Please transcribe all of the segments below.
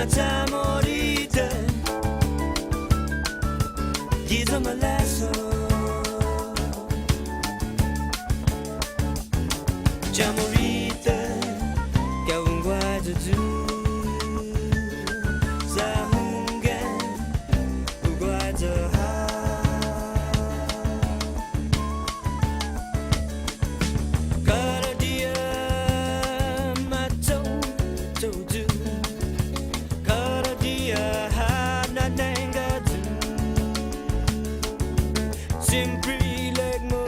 una chamorrita. These are my lessons. Chamorrita, que é um guarda de sempre legmo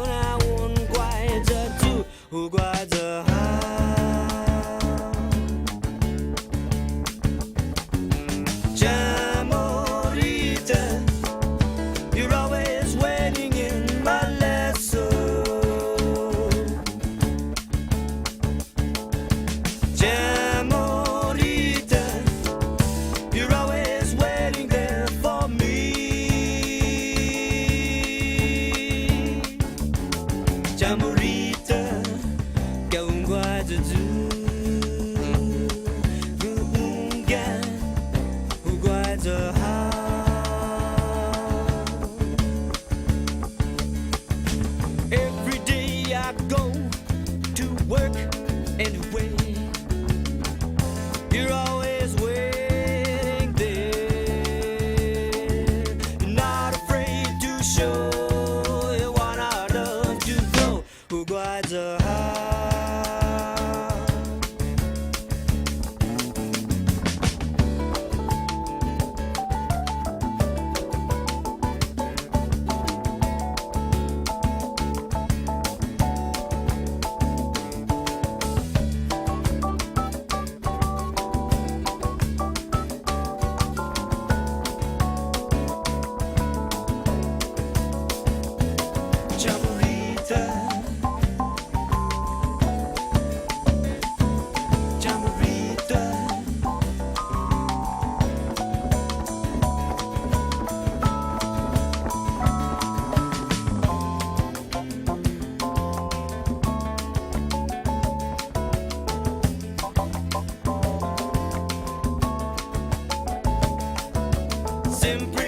na un guarda tu who guarda Chamorrita, you're always waiting in my lesson. Chamorrita, you're always waiting there for me. Chamorrita, que é um guarda who guards a every day I go to work anyway. You're always waiting there. You're not afraid to show you want our love to go. Who guards a Chamorrita, Chamorrita. Sempre